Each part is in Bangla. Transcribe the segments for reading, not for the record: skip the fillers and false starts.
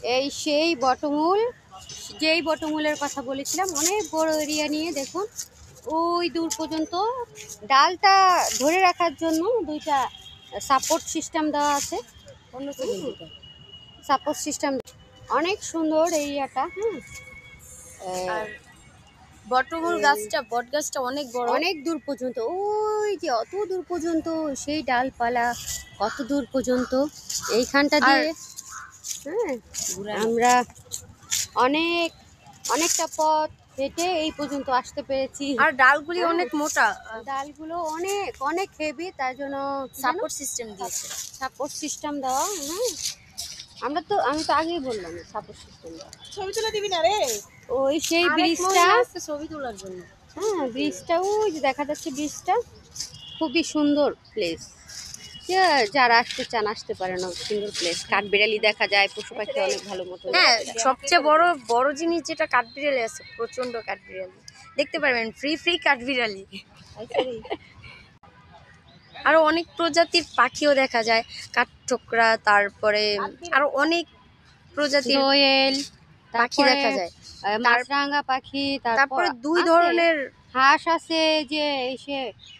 এই সেই বটমূল, যেই বটমূলের কথা বলেছিলাম, অনেক বড় এরিয়া নিয়ে দেখুন ওই দূর পর্যন্ত। ডালটা ধরে রাখার জন্য দুইটা সাপোর্ট সিস্টেম দেওয়া আছে, সাপোর্ট সিস্টেম। অনেক সুন্দর এরিয়াটা। আর বটমূল গাছটা, বট গাছটা অনেক বড়, অনেক দূর পর্যন্ত, ওই যে অত দূর পর্যন্ত সেই ডালপালা, কত দূর পর্যন্ত এইখানটা দিয়ে। আমরা অনেকটা পথ হেঁটে এই পর্যন্ত আসতে পেরেছি। আর ডালগুলি অনেক মোটা, ডালগুলো অনেক অনেক হেভি, তার জন্য সাপোর্ট সিস্টেম দিয়েছে, সাপোর্ট সিস্টেম দেওয়া। আমি তো আগেই বললাম সাপোর্ট সিস্টেম দেওয়া। ছবি তুলে দিবি না রে? ওই সেই ব্রিজটা, ছবি তোলার জন্য। ব্রিজটা ওই যে দেখা যাচ্ছে, ব্রিজটা খুবই সুন্দর প্লেস। যারা আসতে চান আসতে পারেন, সুন্দর প্লেস। কাঠবিড়ালি দেখা যায়, পশু পাখি অনেক ভালো মতো। হ্যাঁ, সবচেয়ে বড় জিনিস যেটা কাঠবিড়ালি আছে, প্রচন্ড কাঠবিড়ালি দেখতে পারবেন, ফ্রি কাঠবিড়ালি। আরো অনেক প্রজাতির পাখিও দেখা যায়, কাঠঠোকরা, তারপরে আরো অনেক প্রজাতির দোয়েল পাখি দেখা যায়, মাছরাঙা পাখি। তারপরে দুই ধরনের হাঁস আছে, যে সে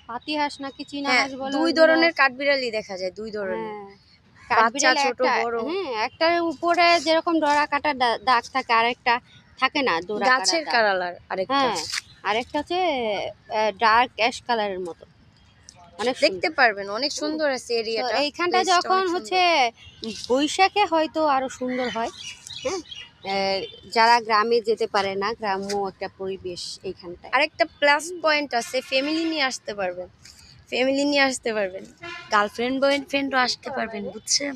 পাতি হাঁস নাকি চীনা হাঁস বলে, দুই ধরনের কাঠবিড়ালি দেখা যায়, দুই ধরনের, বাচ্চা ছোট বড়। একটার উপরে যেরকম ডরা কাটা দাগ থাকে, আরেকটা থাকে না, গাছের কালার। আরেকটা হচ্ছে ডার্ক অ্যাশ কালারের মতো। দেখতে পারবেন, অনেক সুন্দর আছে এরিয়াটা। এইখানটা যখন হচ্ছে বৈশাখে হয়তো আরো সুন্দর হয়। যারা গ্রামে যেতে পারে না, গ্রাম্য একটা পরিবেশ এইখানটায়। আরেকটা প্লাস পয়েন্ট আছে, ফ্যামিলি নিয়ে আসতে পারবেন, গার্লফ্রেন্ড বয়ফ্রেন্ডও আসতে পারবেন, বুঝছেন?